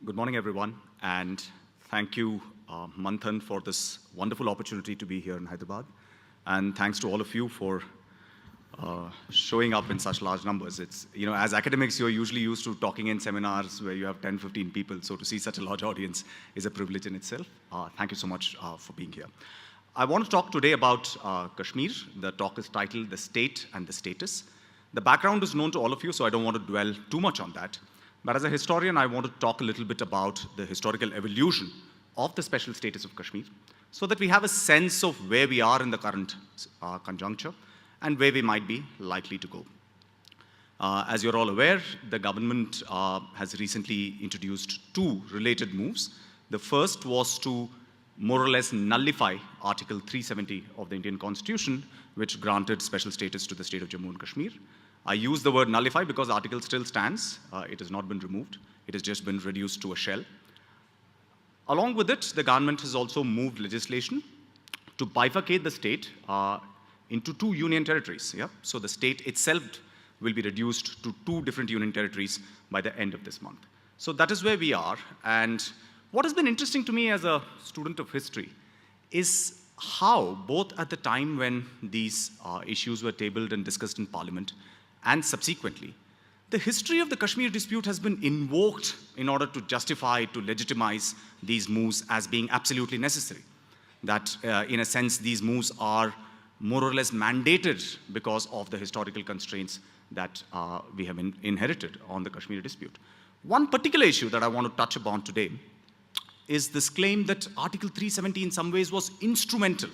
Good morning, everyone, and thank you, Manthan, for this wonderful opportunity to be here in Hyderabad. And thanks to all of you for showing up in such large numbers. It's, as academics, you're usually used to talking in seminars where you have 10, 15 people, so to see such a large audience is a privilege in itself. Thank you so much for being here. I want to talk today about Kashmir. The talk is titled The State and the Status. The background is known to all of you, so I don't want to dwell too much on that. But as a historian, I want to talk a little bit about the historical evolution of the special status of Kashmir so that we have a sense of where we are in the current conjuncture and where we might be likely to go. As you're all aware, the government has recently introduced two related moves. The first was to more or less nullify Article 370 of the Indian Constitution, which granted special status to the state of Jammu and Kashmir. I use the word nullify because the article still stands. It has not been removed. It has just been reduced to a shell. Along with it, the government has also moved legislation to bifurcate the state into two union territories. Yeah? So the state itself will be reduced to two different union territories by the end of this month. So that is where we are. And what has been interesting to me as a student of history is how, both at the time when these issues were tabled and discussed in Parliament, and subsequently, the history of the Kashmir dispute has been invoked in order to justify, to legitimize these moves as being absolutely necessary. That, in a sense, these moves are more or less mandated because of the historical constraints that we have inherited on the Kashmir dispute. One particular issue that I want to touch upon today is this claim that Article 370 in some ways was instrumental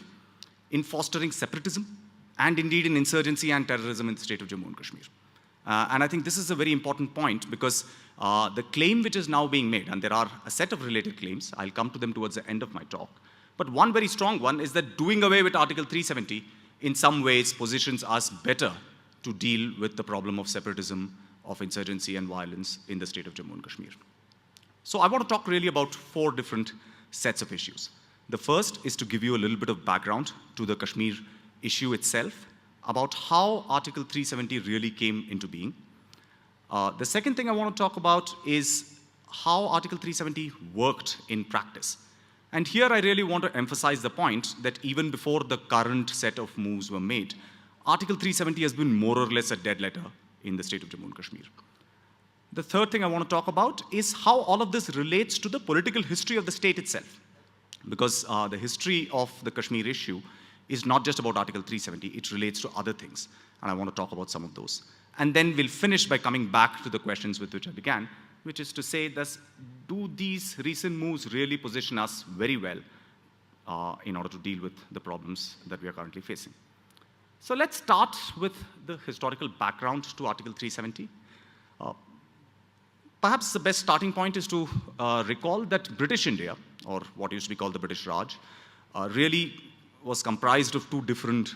in fostering separatism and indeed in insurgency and terrorism in the state of Jammu and Kashmir. And I think this is a very important point because the claim which is now being made, and there are a set of related claims, I'll come to them towards the end of my talk, but one very strong one is that doing away with Article 370 in some ways positions us better to deal with the problem of separatism, of insurgency and violence in the state of Jammu and Kashmir. So I want to talk really about four different sets of issues. The first is to give you a little bit of background to the Kashmir issue itself, about how Article 370 really came into being. The second thing I want to talk about is how Article 370 worked in practice. And here I really want to emphasize the point that even before the current set of moves were made, Article 370 has been more or less a dead letter in the state of Jammu and Kashmir. The third thing I want to talk about is how all of this relates to the political history of the state itself. Because the history of the Kashmir issue is not just about Article 370, it relates to other things. And I want to talk about some of those. And then we'll finish by coming back to the questions with which I began, which is to say, do these recent moves really position us very well in order to deal with the problems that we are currently facing? So let's start with the historical background to Article 370. Perhaps the best starting point is to recall that British India, or what used to be called the British Raj, really was comprised of two different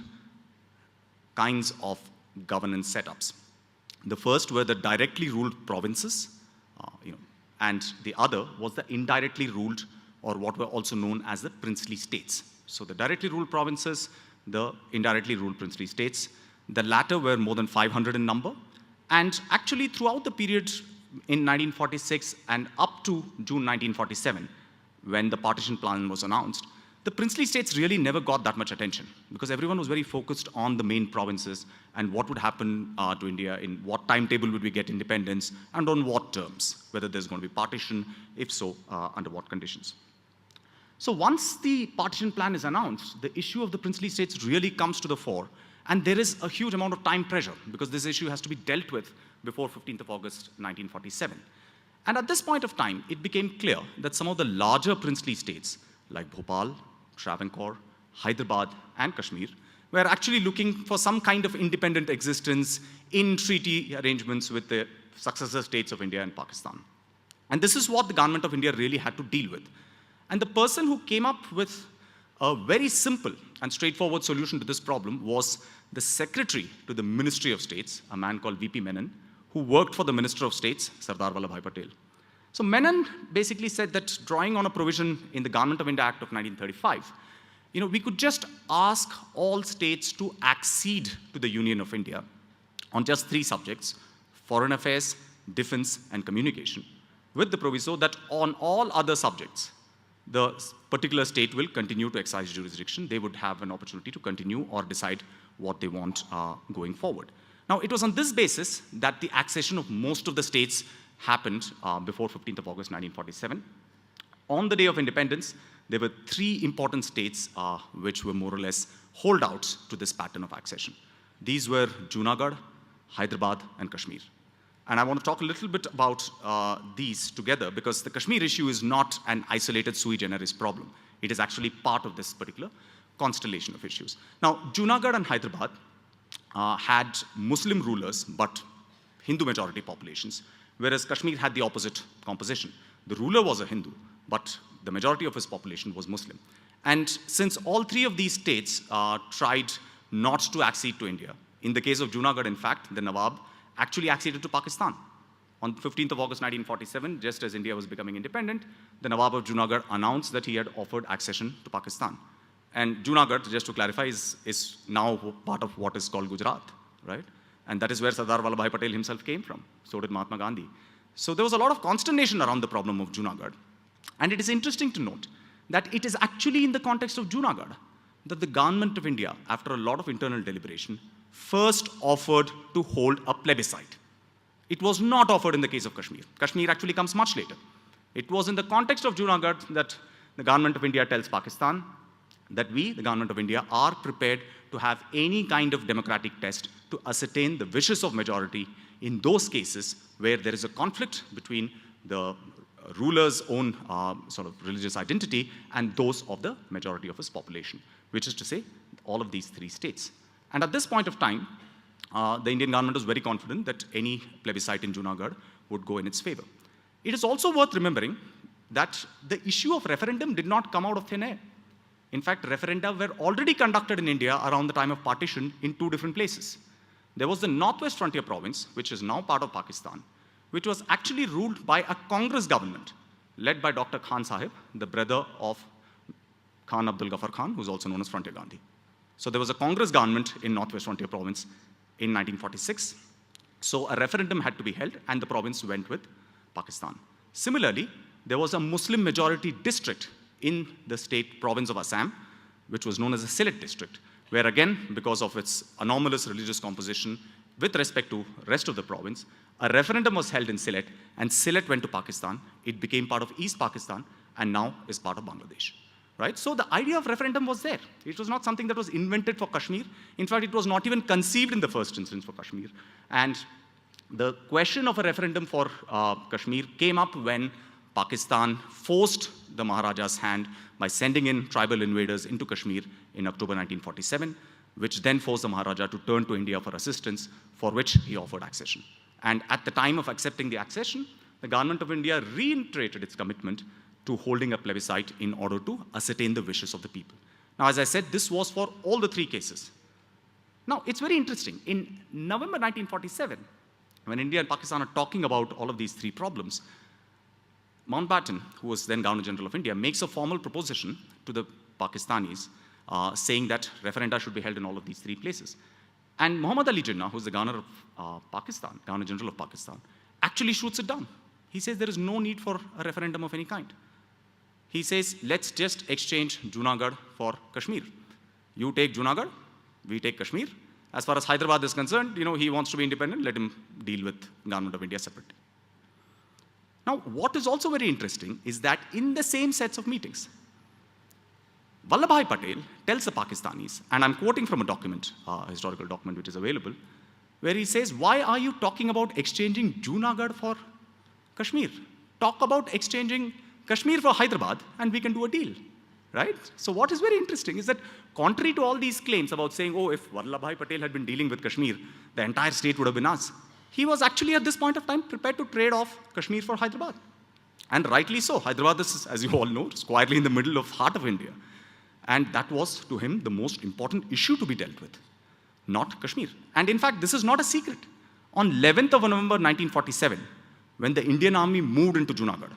kinds of governance setups. The first were the directly ruled provinces, and the other was the indirectly ruled, or what were also known as the princely states. So the directly ruled provinces, the indirectly ruled princely states, the latter were more than 500 in number, and actually throughout the period in 1946 and up to June 1947, when the partition plan was announced, the princely states really never got that much attention because everyone was very focused on the main provinces and what would happen to India, in what timetable would we get independence, and on what terms, whether there's going to be partition, if so, under what conditions. So once the partition plan is announced, the issue of the princely states really comes to the fore, and there is a huge amount of time pressure because this issue has to be dealt with before 15th of August 1947. And at this point of time, it became clear that some of the larger princely states, like Bhopal, Travancore, Hyderabad, and Kashmir, were actually looking for some kind of independent existence in treaty arrangements with the successor states of India and Pakistan. And this is what the government of India really had to deal with. And the person who came up with a very simple and straightforward solution to this problem was the secretary to the Ministry of States, a man called V.P. Menon, who worked for the Minister of States, Sardar Vallabhbhai Patel. So Menon basically said that, drawing on a provision in the Government of India Act of 1935, we could just ask all states to accede to the Union of India on just three subjects: foreign affairs, defense, and communication. with the proviso that on all other subjects, the particular state will continue to exercise jurisdiction. They would have an opportunity to continue or decide what they want going forward. Now, it was on this basis that the accession of most of the states happened before 15th of August 1947. On the day of independence, there were three important states which were more or less holdouts to this pattern of accession. These were Junagadh, Hyderabad, and Kashmir. And I want to talk a little bit about these together because the Kashmir issue is not an isolated sui generis problem. It is actually part of this particular constellation of issues. Now, Junagadh and Hyderabad had Muslim rulers, but Hindu majority populations, whereas Kashmir had the opposite composition. The ruler was a Hindu, but the majority of his population was Muslim. And since all three of these states tried not to accede to India, in the case of Junagadh, in fact, the Nawab actually acceded to Pakistan. On 15th of August 1947, just as India was becoming independent, the Nawab of Junagadh announced that he had offered accession to Pakistan. And Junagadh, just to clarify, is now part of what is called Gujarat, right? And that is where Sardar Vallabhbhai Patel himself came from. So did Mahatma Gandhi. So there was a lot of consternation around the problem of Junagadh. And it is interesting to note that it is actually in the context of Junagadh that the government of India, after a lot of internal deliberation, first offered to hold a plebiscite. It was not offered in the case of Kashmir. Kashmir actually comes much later. It was in the context of Junagadh that the government of India tells Pakistan that we, the government of India, are prepared to have any kind of democratic test to ascertain the wishes of majority in those cases where there is a conflict between the ruler's own sort of religious identity and those of the majority of his population, which is to say, all of these three states. And at this point of time, the Indian government was very confident that any plebiscite in Junagadh would go in its favor. It is also worth remembering that the issue of referendum did not come out of thin air. In fact, referenda were already conducted in India around the time of partition in two different places. There was the Northwest Frontier Province, which is now part of Pakistan, which was actually ruled by a Congress government led by Dr. Khan Sahib, the brother of Khan Abdul Ghaffar Khan, who's also known as Frontier Gandhi. So there was a Congress government in Northwest Frontier Province in 1946. So a referendum had to be held, and the province went with Pakistan. Similarly, there was a Muslim majority district in the state province of Assam, which was known as the Sylhet district, where again, because of its anomalous religious composition with respect to rest of the province, a referendum was held in Sylhet, and Sylhet went to Pakistan. It became part of East Pakistan, and now is part of Bangladesh. Right? So the idea of referendum was there. It was not something that was invented for Kashmir. In fact, it was not even conceived in the first instance for Kashmir. And the question of a referendum for Kashmir came up when Pakistan forced the Maharaja's hand by sending in tribal invaders into Kashmir in October 1947, which then forced the Maharaja to turn to India for assistance, for which he offered accession. And at the time of accepting the accession, the government of India reiterated its commitment to holding a plebiscite in order to ascertain the wishes of the people. Now, as I said, this was for all the three cases. Now, it's very interesting. In November 1947, when India and Pakistan are talking about all of these three problems, Mountbatten, who was then Governor General of India, makes a formal proposition to the Pakistanis saying that referenda should be held in all of these three places. And Muhammad Ali Jinnah, who's the Governor of Pakistan, Governor General of Pakistan, actually shoots it down. He says there is no need for a referendum of any kind. He says, let's just exchange Junagadh for Kashmir. You take Junagadh, we take Kashmir. As far as Hyderabad is concerned, he wants to be independent, let him deal with Government of India separately. Now, what is also very interesting is that in the same sets of meetings, Vallabhbhai Patel tells the Pakistanis, and I'm quoting from a document, a historical document which is available, where he says, why are you talking about exchanging Junagadh for Kashmir? Talk about exchanging Kashmir for Hyderabad and we can do a deal, right? So what is very interesting is that contrary to all these claims about saying, oh, if Vallabhbhai Patel had been dealing with Kashmir, the entire state would have been us. He was actually at this point of time prepared to trade off Kashmir for Hyderabad. And rightly so. Hyderabad is, as you all know, squarely in the middle of heart of India. And that was, to him, the most important issue to be dealt with, not Kashmir. And in fact, this is not a secret. On 11th of November 1947, when the Indian army moved into Junagadh,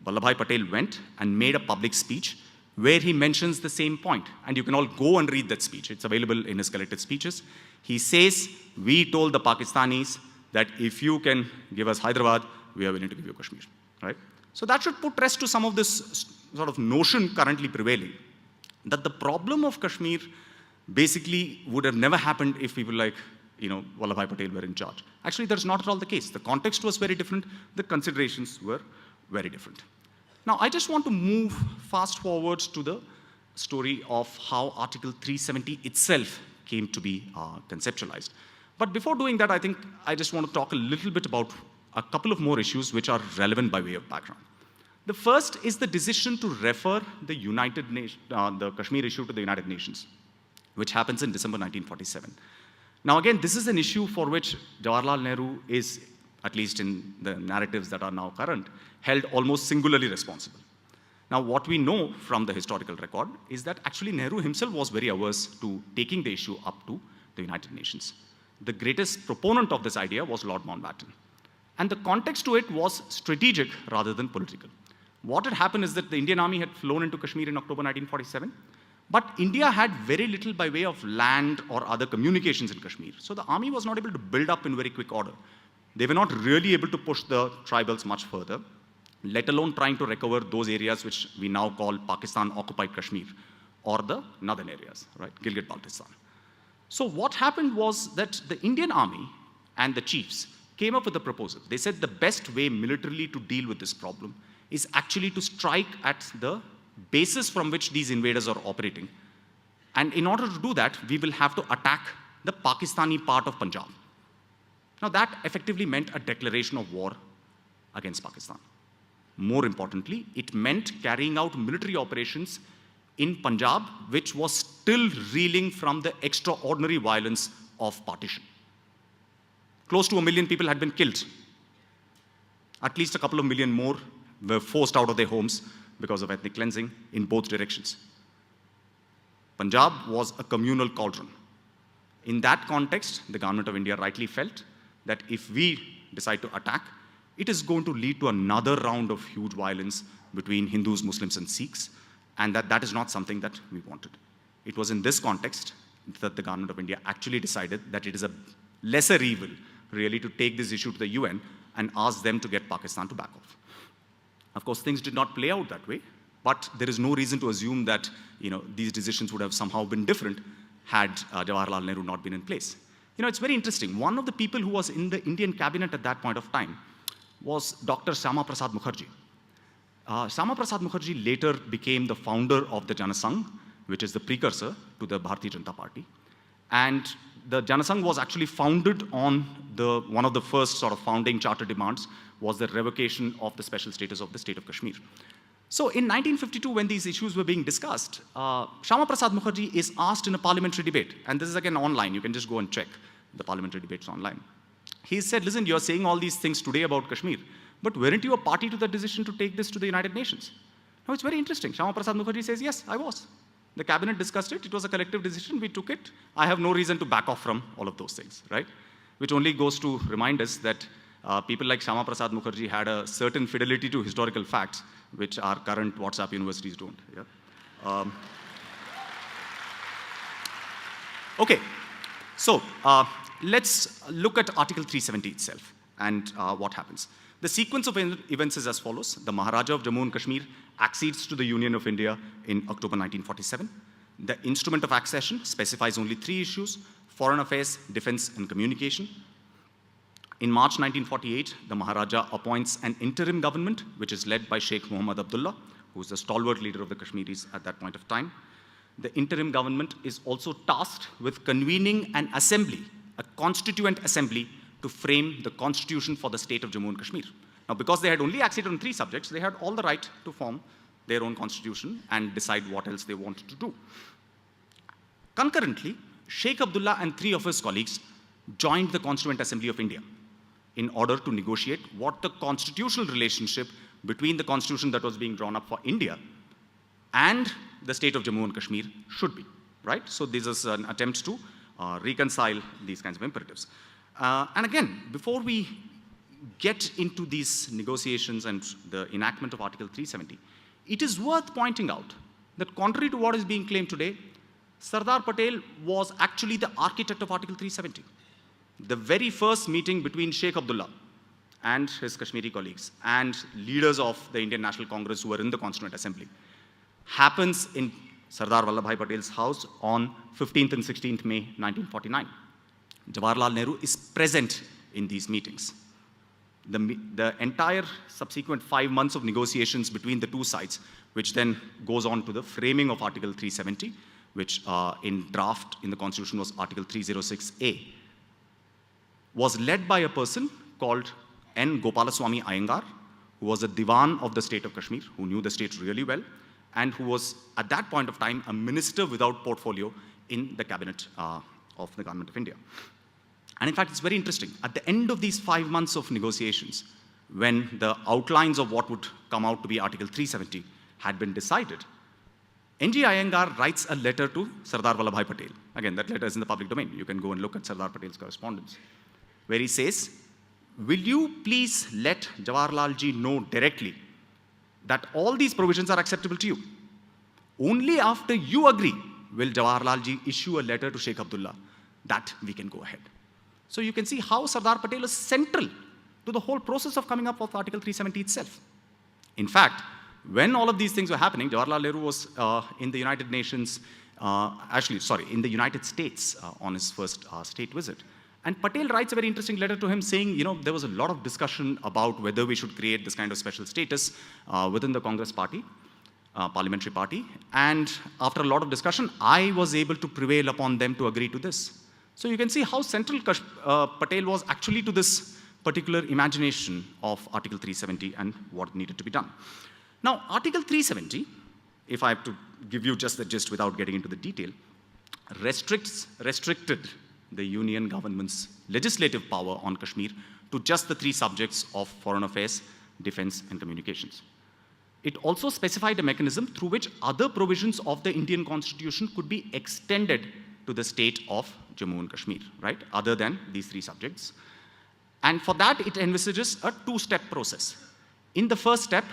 Vallabhbhai Patel went and made a public speech where he mentions the same point. And you can all go and read that speech. It's available in his collected speeches. He says, we told the Pakistanis that if you can give us Hyderabad, we are willing to give you Kashmir. right? So that should put rest to some of this sort of notion currently prevailing, that the problem of Kashmir basically would have never happened if people like, Vallabhbhai Patel were in charge. Actually, that's not at all the case. The context was very different. The considerations were very different. Now, I just want to move fast forwards to the story of how Article 370 itself came to be conceptualized. But before doing that, I think I just want to talk a little bit about a couple of more issues which are relevant by way of background. The first is the decision to refer the the Kashmir issue to the United Nations, which happens in December 1947. Now again, this is an issue for which Jawaharlal Nehru is, at least in the narratives that are now current, held almost singularly responsible. Now what we know from the historical record is that actually Nehru himself was very averse to taking the issue up to the United Nations. The greatest proponent of this idea was Lord Mountbatten. And the context to it was strategic rather than political. What had happened is that the Indian army had flown into Kashmir in October 1947, but India had very little by way of land or other communications in Kashmir. So the army was not able to build up in very quick order. They were not really able to push the tribals much further, let alone trying to recover those areas which we now call Pakistan-occupied Kashmir, or the northern areas, right, Gilgit-Baltistan. So what happened was that the Indian army and the chiefs came up with a proposal. They said the best way militarily to deal with this problem is actually to strike at the basis from which these invaders are operating. And in order to do that, we will have to attack the Pakistani part of Punjab. Now that effectively meant a declaration of war against Pakistan. More importantly, it meant carrying out military operations in Punjab, which was still reeling from the extraordinary violence of partition. Close to 1 million people had been killed. At least a couple of million more were forced out of their homes because of ethnic cleansing in both directions. Punjab was a communal cauldron. In that context, the government of India rightly felt that if we decide to attack, it is going to lead to another round of huge violence between Hindus, Muslims, and Sikhs, and that is not something that we wanted. It was in this context that the government of India actually decided that it is a lesser evil, really, to take this issue to the UN and ask them to get Pakistan to back off. Of course, things did not play out that way, but there is no reason to assume that these decisions would have somehow been different had Jawaharlal Nehru not been in place. It's very interesting. One of the people who was in the Indian cabinet at that point of time was Dr. Syama Prasad Mukherjee. Syama Prasad Mukherjee later became the founder of the Janasangh, which is the precursor to the Bharatiya Janata Party. And the Janasangh was actually founded on one of the first sort of founding charter demands was the revocation of the special status of the state of Kashmir. So in 1952, when these issues were being discussed, Syama Prasad Mukherjee is asked in a parliamentary debate, and this is again online, you can just go and check the parliamentary debates online. He said, listen, you're saying all these things today about Kashmir, but weren't you a party to the decision to take this to the United Nations? Now it's very interesting. Syama Prasad Mukherjee says, yes, I was. The cabinet discussed it, it was a collective decision, we took it. I have no reason to back off from all of those things, right? Which only goes to remind us that people like Syama Prasad Mukherjee had a certain fidelity to historical facts, which our current WhatsApp universities don't. Yeah? Okay, so let's look at Article 370 itself and what happens. The sequence of events is as follows. The Maharaja of Jammu and Kashmir accedes to the Union of India in October 1947. The instrument of accession specifies only 3 issues: foreign affairs, defense, and communication. In March 1948, the Maharaja appoints an interim government, which is led by Sheikh Muhammad Abdullah, who is the stalwart leader of the Kashmiris at that point of time. The interim government is also tasked with convening an assembly, a constituent assembly, to frame the constitution for the state of Jammu and Kashmir. Now, because they had only acceded on 3 subjects, they had all the right to form their own constitution and decide what else they wanted to do. Concurrently, Sheikh Abdullah and 3 of his colleagues joined the Constituent Assembly of India in order to negotiate what the constitutional relationship between the constitution that was being drawn up for India and the state of Jammu and Kashmir should be, right? So this is an attempt to reconcile these kinds of imperatives. And again, before we get into these negotiations and the enactment of Article 370, it is worth pointing out that contrary to what is being claimed today, Sardar Patel was actually the architect of Article 370. The very first meeting between Sheikh Abdullah and his Kashmiri colleagues and leaders of the Indian National Congress who were in the Constituent Assembly happens in Sardar Vallabhbhai Patel's house on 15th and 16th May 1949. Jawaharlal Nehru is present in these meetings. The entire subsequent 5 months of negotiations between the two sides, which then goes on to the framing of Article 370, which in draft in the Constitution was Article 306A, was led by a person called N. Gopalaswamy Iyengar, who was a Diwan of the state of Kashmir, who knew the state really well, and who was, at that point of time, a minister without portfolio in the cabinet of the government of India. And in fact, it's very interesting. At the end of these 5 months of negotiations, when the outlines of what would come out to be Article 370 had been decided, N.G. Iyengar writes a letter to Sardar Vallabhbhai Patel. Again, that letter is in the public domain. You can go and look at Sardar Patel's correspondence, where he says, "Will you please let Jawaharlal ji know directly that all these provisions are acceptable to you? Only after you agree will Jawaharlal ji issue a letter to Sheikh Abdullah that we can go ahead." So you can see how Sardar Patel is central to the whole process of coming up with Article 370 itself. In fact, when all of these things were happening, Jawaharlal Nehru was in the United Nations, in the United States on his first state visit. And Patel writes a very interesting letter to him saying, there was a lot of discussion about whether we should create this kind of special status within the Congress party, parliamentary party. And after a lot of discussion, I was able to prevail upon them to agree to this. So you can see how central Patel was actually to this particular imagination of Article 370 and what needed to be done. Now, Article 370, if I have to give you just the gist without getting into the detail, restricted the Union government's legislative power on Kashmir to just the 3 subjects of foreign affairs, defense, and communications. It also specified a mechanism through which other provisions of the Indian Constitution could be extended to the state of Jammu and Kashmir, right, other than these 3 subjects. And for that, it envisages a 2-step process. In the first step,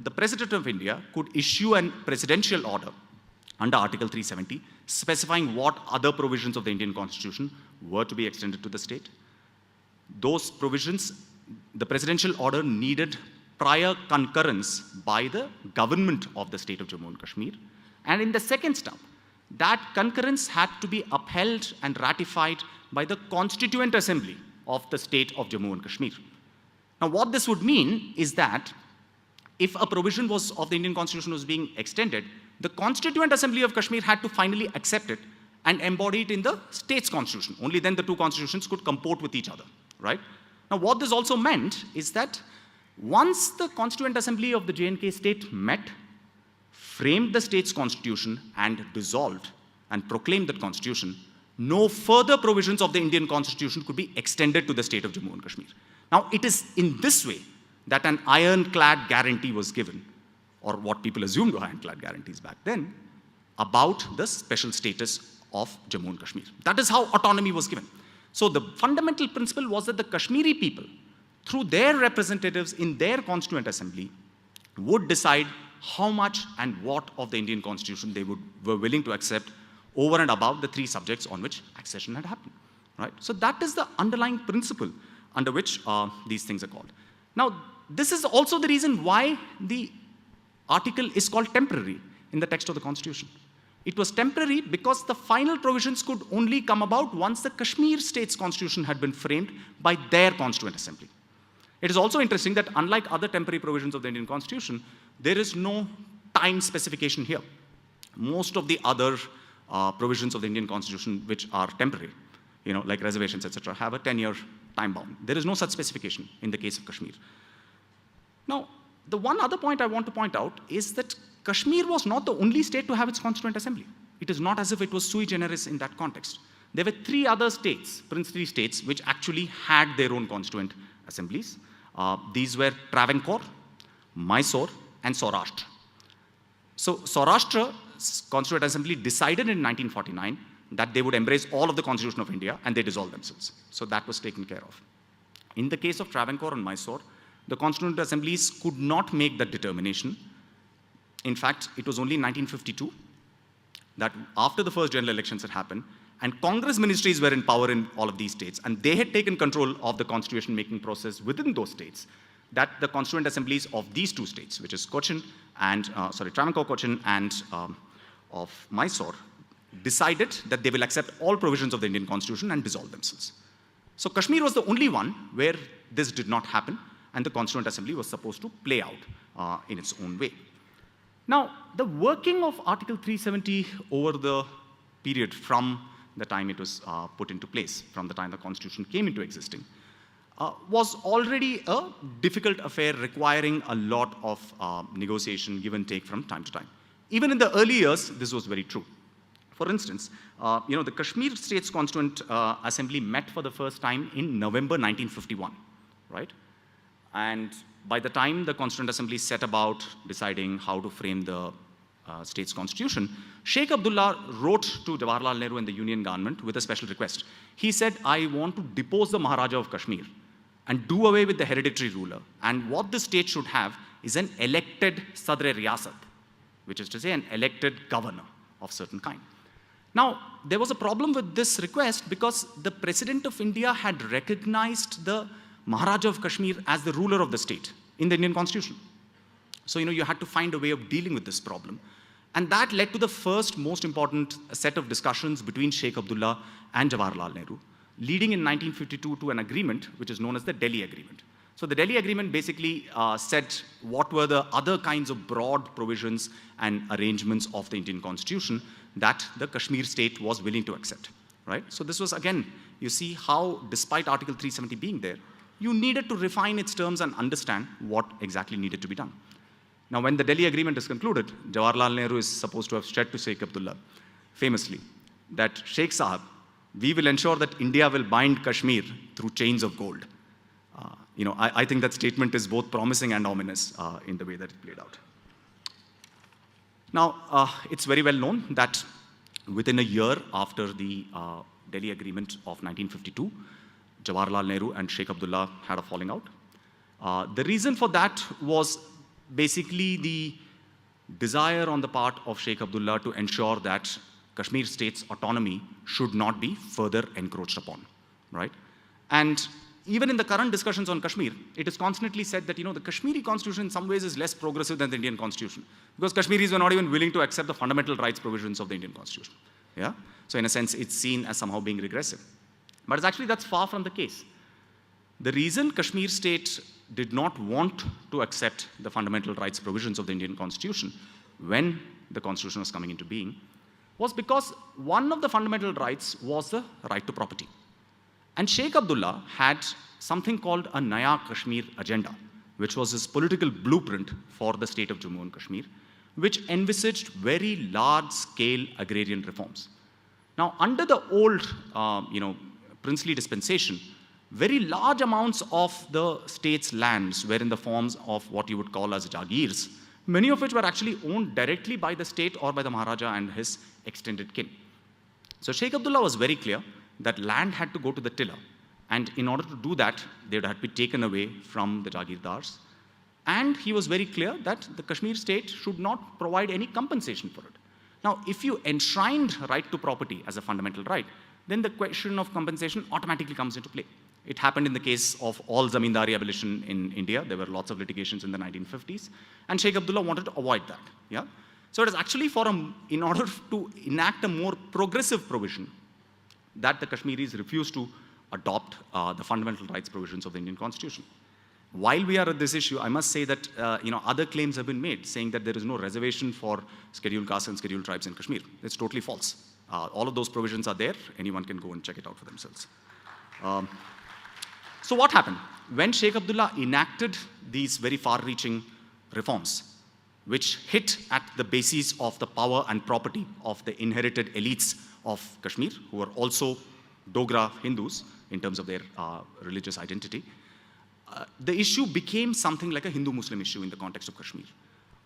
the President of India could issue a presidential order under Article 370, specifying what other provisions of the Indian Constitution were to be extended to the state. Those provisions, the presidential order needed prior concurrence by the government of the state of Jammu and Kashmir. And in the second step, that concurrence had to be upheld and ratified by the Constituent Assembly of the state of Jammu and Kashmir. Now, what this would mean is that if a provision of the Indian Constitution was being extended, the Constituent Assembly of Kashmir had to finally accept it and embody it in the state's constitution. Only then the 2 constitutions could comport with each other, right? Now, what this also meant is that once the Constituent Assembly of the J&K state met, framed the state's constitution, and dissolved and proclaimed that constitution, no further provisions of the Indian Constitution could be extended to the state of Jammu and Kashmir. Now, it is in this way that an ironclad guarantee was given, or what people assumed were ironclad guarantees back then, about the special status of Jammu and Kashmir. That is how autonomy was given. So the fundamental principle was that the Kashmiri people, through their representatives in their Constituent Assembly, would decide how much and what of the Indian Constitution they were willing to accept over and above the 3 subjects on which accession had happened, right? So that is the underlying principle under which these things are called. Now, this is also the reason why the article is called temporary in the text of the Constitution. It was temporary because the final provisions could only come about once the Kashmir state's constitution had been framed by their Constituent Assembly. It is also interesting that unlike other temporary provisions of the Indian Constitution, there is no time specification here. Most of the other provisions of the Indian Constitution which are temporary, like reservations, etc., have a 10-year time bound. There is no such specification in the case of Kashmir. Now, the one other point I want to point out is that Kashmir was not the only state to have its Constituent Assembly. It is not as if it was sui generis in that context. There were 3 other states, princely states, which actually had their own Constituent Assemblies. These were Travancore, Mysore, and Saurashtra. So Saurashtra's Constituent Assembly decided in 1949 that they would embrace all of the Constitution of India, and they dissolved themselves. So that was taken care of. In the case of Travancore and Mysore, the Constituent Assemblies could not make that determination. In fact, it was only in 1952 that after the first general elections had happened, And Congress ministries were in power in all of these states, and they had taken control of the constitution-making process within those states, that the constituent assemblies of these two states, which is Cochin and, Travancore Cochin and of Mysore, decided that they will accept all provisions of the Indian constitution and dissolve themselves. So Kashmir was the only one where this did not happen, and the Constituent Assembly was supposed to play out in its own way. Now, the working of Article 370 over the period from the time it was put into place, from the time the Constitution came into existing, was already a difficult affair requiring a lot of negotiation, give and take from time to time. Even in the early years, this was very true. For instance, the Kashmir State's Constituent Assembly met for the first time in November 1951, right? And by the time the Constituent Assembly set about deciding how to frame the state's constitution, Sheikh Abdullah wrote to Jawaharlal Nehru and the Union government with a special request. He said, I want to depose the Maharaja of Kashmir and do away with the hereditary ruler. And what the state should have is an elected Sadr-e-Riyasat, which is to say an elected governor of certain kind. Now, there was a problem with this request because the President of India had recognized the Maharaja of Kashmir as the ruler of the state in the Indian Constitution. So, you had to find a way of dealing with this problem. And that led to the first most important set of discussions between Sheikh Abdullah and Jawaharlal Nehru, leading in 1952 to an agreement which is known as the Delhi Agreement. So the Delhi Agreement basically said what were the other kinds of broad provisions and arrangements of the Indian Constitution that the Kashmir state was willing to accept, right? So this was, again, you see how, despite Article 370 being there, you needed to refine its terms and understand what exactly needed to be done. Now, when the Delhi Agreement is concluded, Jawaharlal Nehru is supposed to have said to Sheikh Abdullah, famously, that Sheikh Sahab, we will ensure that India will bind Kashmir through chains of gold. I think that statement is both promising and ominous in the way that it played out. Now, it's very well known that within a year after the Delhi Agreement of 1952, Jawaharlal Nehru and Sheikh Abdullah had a falling out. The reason for that was basically the desire on the part of Sheikh Abdullah to ensure that Kashmir state's autonomy should not be further encroached upon, right? And even in the current discussions on Kashmir, it is constantly said that, the Kashmiri constitution in some ways is less progressive than the Indian constitution, because Kashmiris were not even willing to accept the fundamental rights provisions of the Indian constitution, yeah? So in a sense, it's seen as somehow being regressive. But actually, that's far from the case. The reason Kashmir state did not want to accept the fundamental rights provisions of the Indian constitution when the constitution was coming into being was because one of the fundamental rights was the right to property. And Sheikh Abdullah had something called a Naya Kashmir agenda, which was his political blueprint for the state of Jammu and Kashmir, which envisaged very large-scale agrarian reforms. Now, under the old, princely dispensation, very large amounts of the state's lands were in the forms of what you would call as jagirs, many of which were actually owned directly by the state or by the Maharaja and his extended kin. So Sheikh Abdullah was very clear that land had to go to the tiller. And in order to do that, they would have to be taken away from the Jagirdars. And he was very clear that the Kashmir state should not provide any compensation for it. Now, if you enshrined right to property as a fundamental right, then the question of compensation automatically comes into play. It happened in the case of all zamindari abolition in India. There were lots of litigations in the 1950s. And Sheikh Abdullah wanted to avoid that. Yeah? So it is actually in order to enact a more progressive provision that the Kashmiris refused to adopt the fundamental rights provisions of the Indian Constitution. While we are at this issue, I must say that other claims have been made saying that there is no reservation for scheduled castes and scheduled tribes in Kashmir. It's totally false. All of those provisions are there. Anyone can go and check it out for themselves. So what happened? When Sheikh Abdullah enacted these very far-reaching reforms, which hit at the basis of the power and property of the inherited elites of Kashmir, who were also Dogra Hindus in terms of their religious identity, the issue became something like a Hindu-Muslim issue in the context of Kashmir,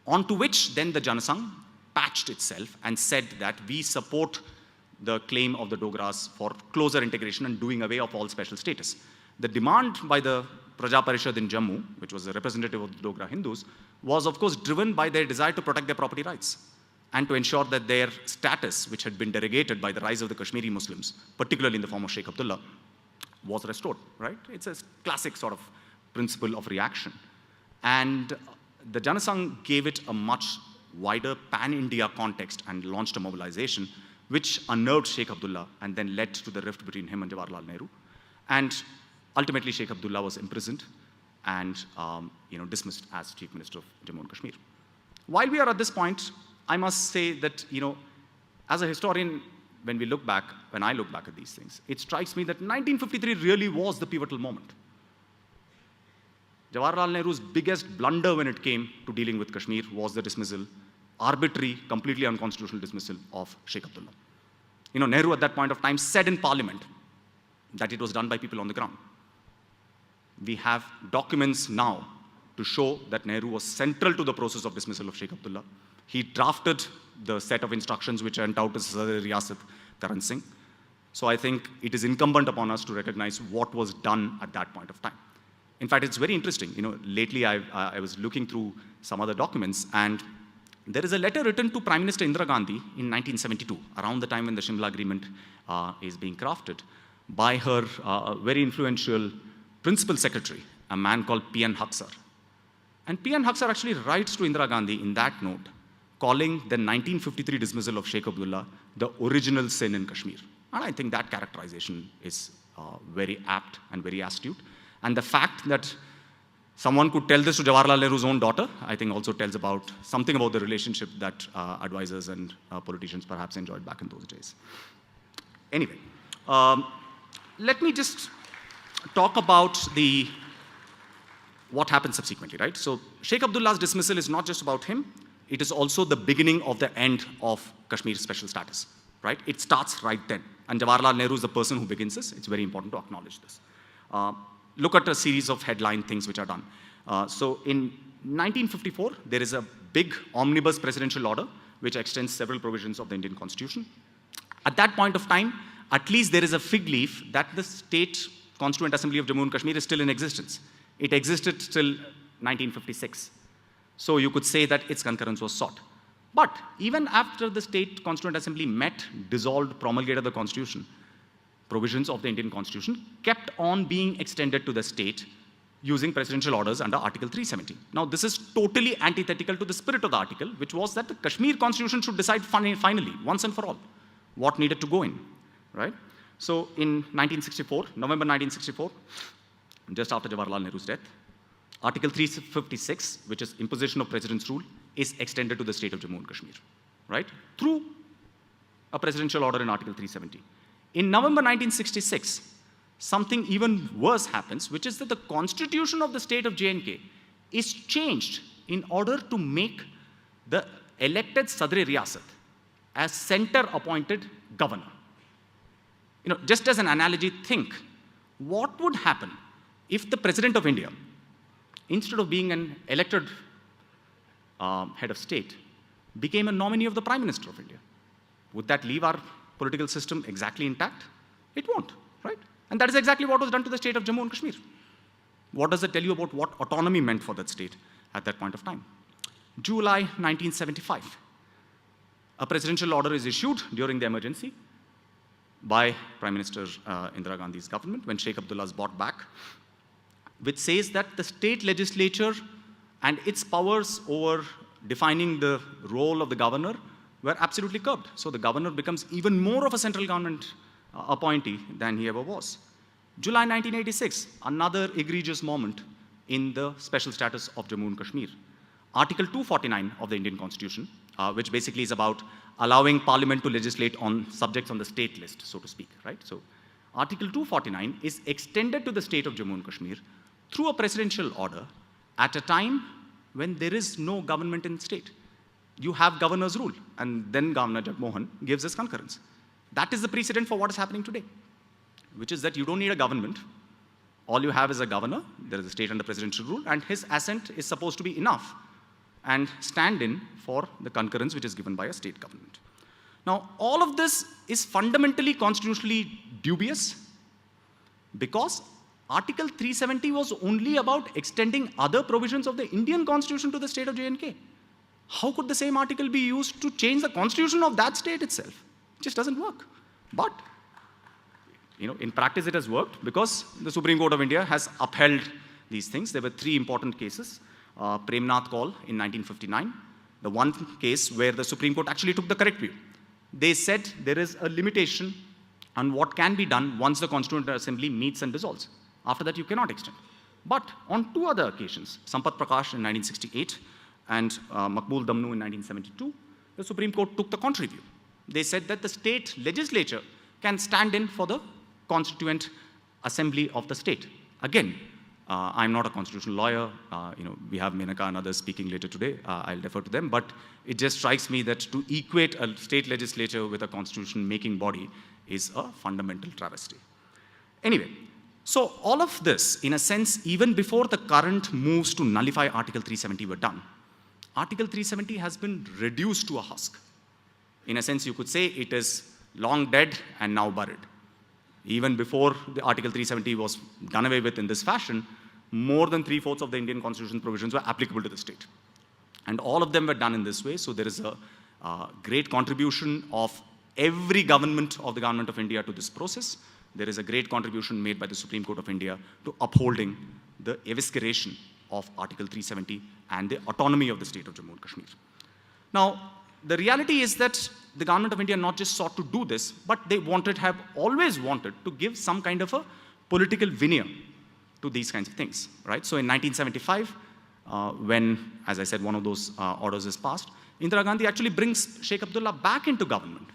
onto which then the Janasangh patched itself and said that we support the claim of the Dogras for closer integration and doing away of all special status. The demand by the Praja Parishad in Jammu, which was a representative of the Dogra Hindus, was of course driven by their desire to protect their property rights. and to ensure that their status, which had been derogated by the rise of the Kashmiri Muslims, particularly in the form of Sheikh Abdullah, was restored, right? It's a classic sort of principle of reaction. And the Janasangh gave it a much wider pan-India context and launched a mobilization which unnerved Sheikh Abdullah and then led to the rift between him and Jawaharlal Nehru. And ultimately, Sheikh Abdullah was imprisoned and dismissed as Chief Minister of Jammu and Kashmir. While we are at this point, I must say that, as a historian, when I look back at these things, it strikes me that 1953 really was the pivotal moment. Jawaharlal Nehru's biggest blunder when it came to dealing with Kashmir was the dismissal, arbitrary, completely unconstitutional dismissal of Sheikh Abdullah. Nehru at that point of time said in Parliament that it was done by people on the ground. We have documents now to show that Nehru was central to the process of dismissal of Sheikh Abdullah. He drafted the set of instructions which went out to Sardar Riyasat Karan Singh. So I think it is incumbent upon us to recognize what was done at that point of time. In fact, it's very interesting. Lately I was looking through some other documents, and there is a letter written to Prime Minister Indira Gandhi in 1972, around the time when the Shimla Agreement is being crafted, by her very influential principal secretary, a man called P.N. Haksar. And P.N. Haksar actually writes to Indira Gandhi in that note, calling the 1953 dismissal of Sheikh Abdullah the original sin in Kashmir. And I think that characterization is very apt and very astute. And the fact that someone could tell this to Jawaharlal Nehru's own daughter, I think also tells about something about the relationship that advisors and politicians perhaps enjoyed back in those days. Anyway, let me just talk about what happened subsequently, right? So Sheikh Abdullah's dismissal is not just about him, it is also the beginning of the end of Kashmir's special status, right? It starts right then. And Jawaharlal Nehru is the person who begins this. It's very important to acknowledge this. Look at a series of headline things which are done. So in 1954, there is a big omnibus presidential order which extends several provisions of the Indian Constitution. At that point of time, at least there is a fig leaf that the State Constituent Assembly of Jammu and Kashmir is still in existence. It existed till 1956. So you could say that its concurrence was sought. But even after the State Constituent Assembly met, dissolved, promulgated the Constitution, provisions of the Indian Constitution kept on being extended to the state using presidential orders under Article 370. Now, this is totally antithetical to the spirit of the article, which was that the Kashmir Constitution should decide finally, once and for all, what needed to go in, right? So in 1964, November 1964, just after Jawaharlal Nehru's death, Article 356, which is imposition of president's rule, is extended to the state of Jammu and Kashmir, right? Through a presidential order in Article 370. In November 1966, something even worse happens, which is that the constitution of the state of J&K is changed in order to make the elected Sadr Riyasat as center-appointed governor. Just as an analogy, think, what would happen if the President of India, instead of being an elected head of state, became a nominee of the Prime Minister of India? Would that leave our political system exactly intact? It won't, right? And that is exactly what was done to the state of Jammu and Kashmir. What does it tell you about what autonomy meant for that state at that point of time? July 1975. A presidential order is issued during the emergency by Prime Minister Indira Gandhi's government when Sheikh Abdullah is brought back, which says that the state legislature and its powers over defining the role of the governor were absolutely curbed. So the governor becomes even more of a central government appointee than he ever was. July 1986, another egregious moment in the special status of Jammu and Kashmir. Article 249 of the Indian Constitution, which basically is about allowing Parliament to legislate on subjects on the state list, so to speak, right? So Article 249 is extended to the state of Jammu and Kashmir through a presidential order at a time when there is no government in the state. You have governor's rule, and then Governor Jagmohan gives his concurrence. That is the precedent for what is happening today, which is that you don't need a government. All you have is a governor, there is a state under presidential rule, and his assent is supposed to be enough and stand in for the concurrence which is given by a state government. Now, all of this is fundamentally constitutionally dubious because Article 370 was only about extending other provisions of the Indian Constitution to the state of J&K. how could the same article be used to change the constitution of that state itself? It just doesn't work. But in practice it has worked because the Supreme Court of India has upheld these things. There were 3 important cases. Premnath Call in 1959, the one case where the Supreme Court actually took the correct view. They said there is a limitation on what can be done once the Constituent Assembly meets and dissolves. After that, you cannot extend. But on 2 other occasions, Sampat Prakash in 1968 and Makbul Damnu in 1972, the Supreme Court took the contrary view. They said that the state legislature can stand in for the Constituent Assembly of the state. Again, I'm not a constitutional lawyer. We have Menaka and others speaking later today. I'll defer to them. But it just strikes me that to equate a state legislature with a constitution-making body is a fundamental travesty. Anyway, so all of this, in a sense, even before the current moves to nullify Article 370 were done, Article 370 has been reduced to a husk. In a sense, you could say it is long dead and now buried. Even before the Article 370 was done away with in this fashion, more than 3/4 of the Indian Constitution provisions were applicable to the state. And all of them were done in this way, so there is a great contribution of every government of the Government of India to this process. There is a great contribution made by the Supreme Court of India to upholding the evisceration of Article 370 and the autonomy of the state of Jammu and Kashmir. Now, the reality is that the Government of India not just sought to do this, but they have always wanted to give some kind of a political veneer to these kinds of things, right? So in 1975, when, as I said, one of those orders is passed, Indira Gandhi actually brings Sheikh Abdullah back into government.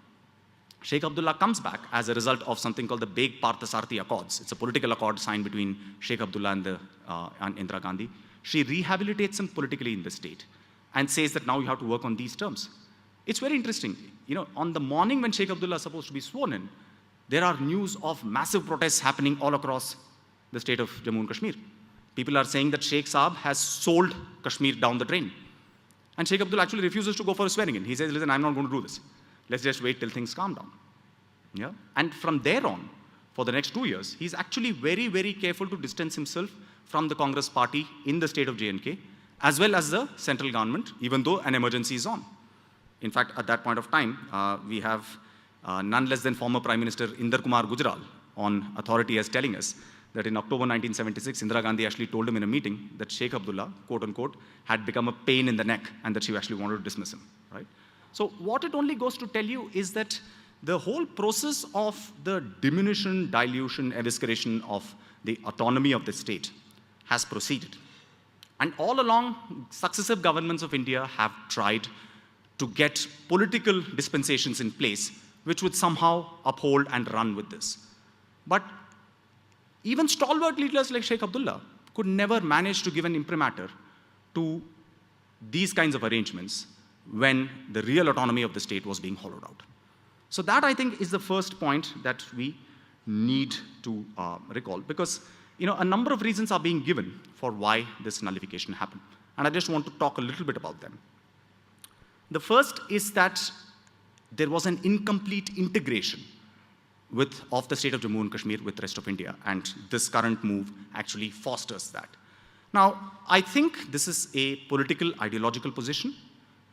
Sheikh Abdullah comes back as a result of something called the Beg Parthasarthi Accords. It's a political accord signed between Sheikh Abdullah and Indira Gandhi. She rehabilitates him politically in the state and says that now you have to work on these terms. It's very interesting. On the morning when Sheikh Abdullah is supposed to be sworn in, there are news of massive protests happening all across the state of Jammu and Kashmir. People are saying that Sheikh Saab has sold Kashmir down the drain. And Sheikh Abdullah actually refuses to go for a swearing in. He says, listen, I'm not going to do this. Let's just wait till things calm down. Yeah? And from there on, for the next 2 years, he's actually very, very careful to distance himself from the Congress party in the state of J&K, as well as the central government, even though an emergency is on. In fact, at that point of time, we have none less than former Prime Minister Inder Kumar Gujral on authority as telling us that in October 1976, Indira Gandhi actually told him in a meeting that Sheikh Abdullah, quote unquote, had become a pain in the neck and that she actually wanted to dismiss him, right? So what it only goes to tell you is that the whole process of the diminution, dilution, evisceration of the autonomy of the state has proceeded. And all along, successive governments of India have tried to get political dispensations in place which would somehow uphold and run with this. But even stalwart leaders like Sheikh Abdullah could never manage to give an imprimatur to these kinds of arrangements when the real autonomy of the state was being hollowed out. So that, I think, is the first point that we need to recall, because a number of reasons are being given for why this nullification happened. And I just want to talk a little bit about them. The first is that there was an incomplete integration of the state of Jammu and Kashmir with the rest of India, and this current move actually fosters that. Now, I think this is a political, ideological position,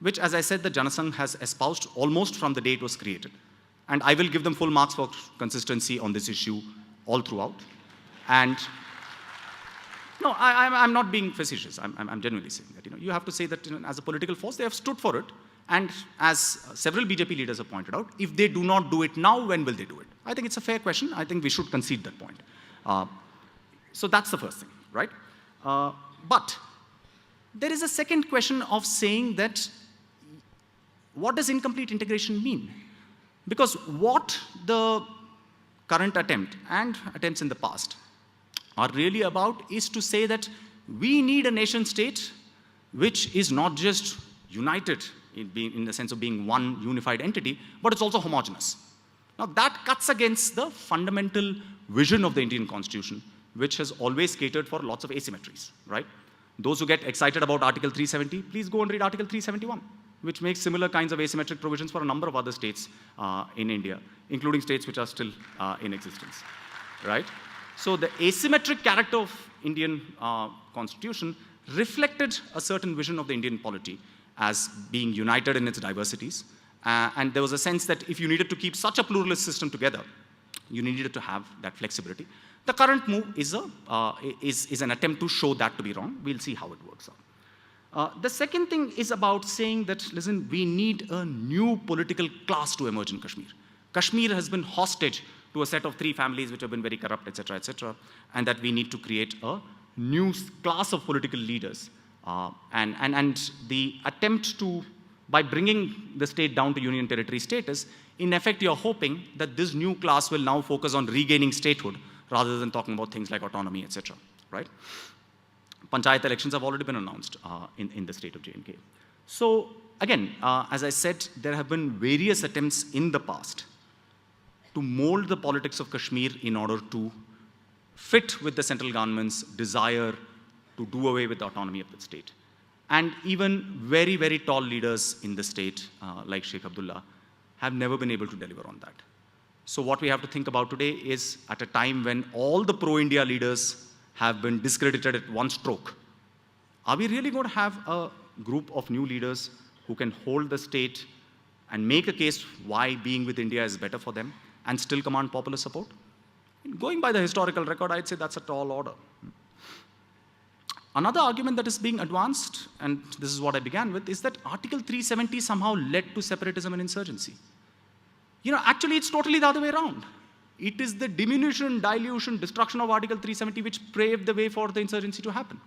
which, as I said, the Janasangh has espoused almost from the day it was created. And I will give them full marks for consistency on this issue all throughout. And no, I'm not being facetious. I'm genuinely saying that. You have to say that as a political force, they have stood for it. And as several BJP leaders have pointed out, if they do not do it now, when will they do it? I think it's a fair question. I think we should concede that point. So that's the first thing, right? But there is a second question of saying that what does incomplete integration mean? Because what the current attempt and attempts in the past are really about is to say that we need a nation state which is not just united in the sense of being one unified entity, but it's also homogeneous. Now that cuts against the fundamental vision of the Indian Constitution, which has always catered for lots of asymmetries, right? Those who get excited about Article 370, please go and read Article 371, which makes similar kinds of asymmetric provisions for a number of other states in India, including states which are still in existence, right? So the asymmetric character of Indian Constitution reflected a certain vision of the Indian polity, as being united in its diversities. And there was a sense that if you needed to keep such a pluralist system together, you needed to have that flexibility. The current move is an attempt to show that to be wrong. We'll see how it works out. The second thing is about saying that, listen, we need a new political class to emerge in Kashmir. Kashmir has been hostage to a set of 3 families which have been very corrupt, etc., and that we need to create a new class of political leaders. And the attempt to, by bringing the state down to union territory status, in effect, you're hoping that this new class will now focus on regaining statehood rather than talking about things like autonomy, etc., right? Panchayat elections have already been announced in the state of J&K. So again, as I said, there have been various attempts in the past to mold the politics of Kashmir in order to fit with the central government's desire to do away with the autonomy of the state. And even very, very tall leaders in the state, like Sheikh Abdullah, have never been able to deliver on that. So what we have to think about today is, at a time when all the pro-India leaders have been discredited at one stroke, are we really going to have a group of new leaders who can hold the state and make a case why being with India is better for them and still command popular support? Going by the historical record, I'd say that's a tall order. Another argument that is being advanced, and this is what I began with, is that Article 370 somehow led to separatism and insurgency. Actually, it's totally the other way around. It is the diminution, dilution, destruction of Article 370 which paved the way for the insurgency to happen.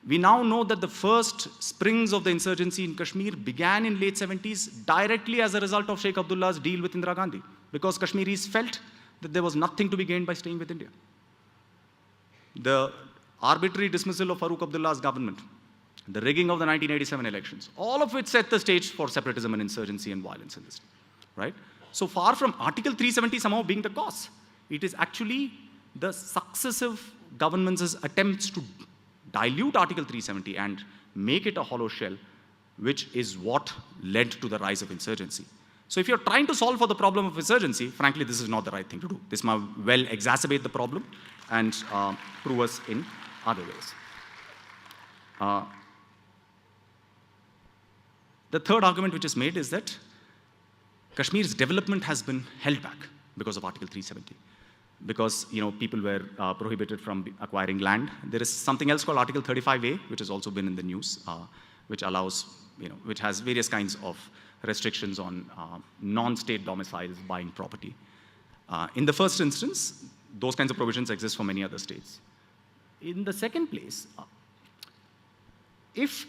We now know that the first springs of the insurgency in Kashmir began in late 70s directly as a result of Sheikh Abdullah's deal with Indira Gandhi, because Kashmiris felt that there was nothing to be gained by staying with India. The arbitrary dismissal of Farooq Abdullah's government, the rigging of the 1987 elections, all of which set the stage for separatism and insurgency and violence in this, right? So far from Article 370 somehow being the cause, it is actually the successive governments' attempts to dilute Article 370 and make it a hollow shell, which is what led to the rise of insurgency. So if you're trying to solve for the problem of insurgency, frankly, this is not the right thing to do. This might well exacerbate the problem and prove us in other ways. The third argument which is made is that Kashmir's development has been held back because of Article 370. Because people were prohibited from acquiring land. There is something else called Article 35A, which has also been in the news, which allows, which has various kinds of restrictions on non-state domiciles buying property. In the first instance, those kinds of provisions exist for many other states. In the second place, if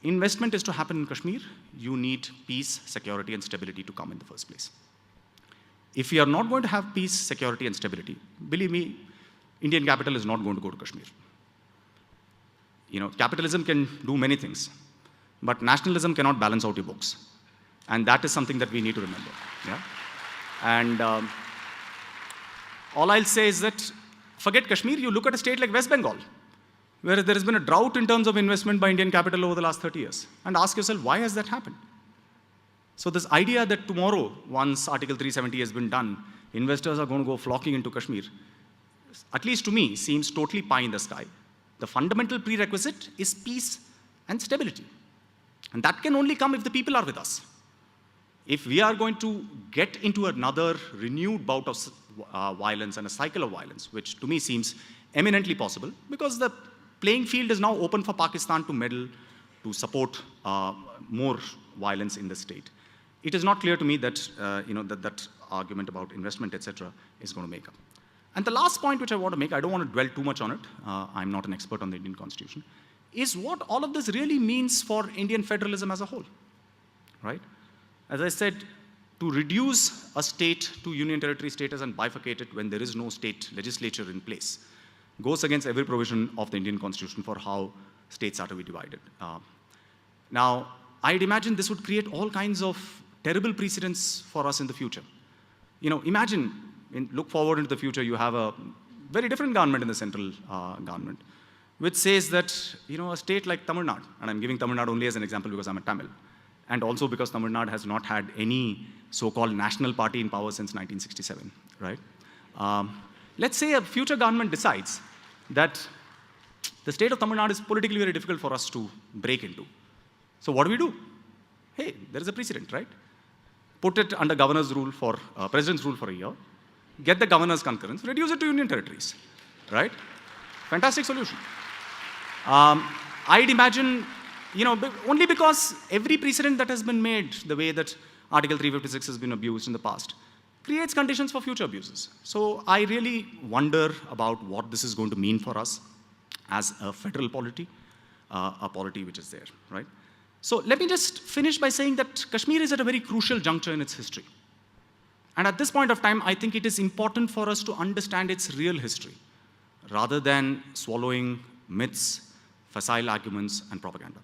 investment is to happen in Kashmir, you need peace, security, and stability to come in the first place. If we are not going to have peace, security, and stability, believe me, Indian capital is not going to go to Kashmir. Capitalism can do many things, but nationalism cannot balance out your books. And that is something that we need to remember. Yeah? And all I'll say is that, forget Kashmir, you look at a state like West Bengal, where there has been a drought in terms of investment by Indian capital over the last 30 years. And ask yourself, why has that happened? So this idea that tomorrow, once Article 370 has been done, investors are going to go flocking into Kashmir, at least to me, seems totally pie in the sky. The fundamental prerequisite is peace and stability. And that can only come if the people are with us. If we are going to get into another renewed bout of violence and a cycle of violence, which to me seems eminently possible, because the playing field is now open for Pakistan to meddle, to support more violence in the state. It is not clear to me that that argument about investment, etc., is going to make up. And the last point which I want to make, I don't want to dwell too much on it, I'm not an expert on the Indian Constitution, is what all of this really means for Indian federalism as a whole, right? As I said, to reduce a state to union territory status and bifurcate it when there is no state legislature in place goes against every provision of the Indian Constitution for how states are to be divided. Now, I'd imagine this would create all kinds of terrible precedents for us in the future. Imagine, look forward into the future, you have a very different government in the central government, which says that, a state like Tamil Nadu, and I'm giving Tamil Nadu only as an example because I'm a Tamil, and also because Tamil Nadu has not had any so-called national party in power since 1967, right? Let's say a future government decides that the state of Tamil Nadu is politically very difficult for us to break into. So what do? Hey, there is a precedent, right? Put it under governor's rule for, president's rule for a year, get the governor's concurrence, reduce it to union territories, right? Fantastic solution. I'd imagine, only because every precedent that has been made, the way that Article 356 has been abused in the past, creates conditions for future abuses. So I really wonder about what this is going to mean for us as a federal polity, a polity which is there, right? So let me just finish by saying that Kashmir is at a very crucial juncture in its history. And at this point of time, I think it is important for us to understand its real history, rather than swallowing myths, facile arguments, and propaganda.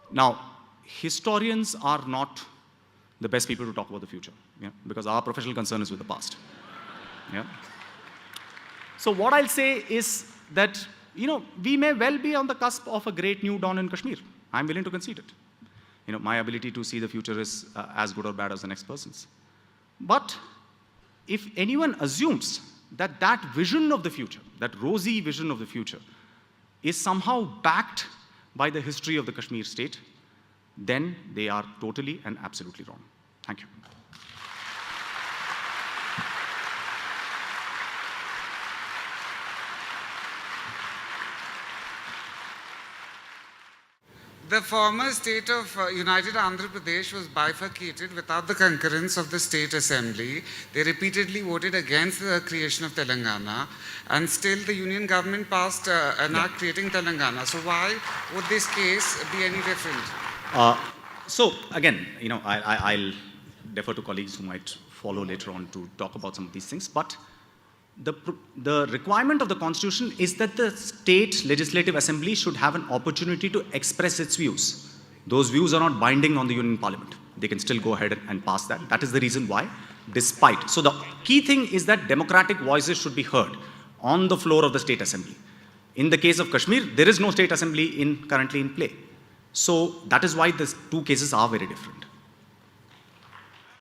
Now, historians are not the best people to talk about the future, because our professional concern is with the past. So what I'll say is that, we may well be on the cusp of a great new dawn in Kashmir. I'm willing to concede it. My ability to see the future is as good or bad as the next person's. But if anyone assumes that that vision of the future, that rosy vision of the future, is somehow backed by the history of the Kashmir state, then they are totally and absolutely wrong. Thank you. The former state of United Andhra Pradesh was bifurcated without the concurrence of the state assembly. They repeatedly voted against the creation of Telangana, and still the union government passed an act creating Telangana. So why would this case be any different? So again, I'll defer to colleagues who might follow later on to talk about some of these things, but the requirement of the Constitution is that the state legislative assembly should have an opportunity to express its views. Those views are not binding on the Union Parliament. They can still go ahead and pass that. That is the reason why, despite. So the key thing is that democratic voices should be heard on the floor of the state assembly. In the case of Kashmir, there is no state assembly currently in play. So that is why the two cases are very different.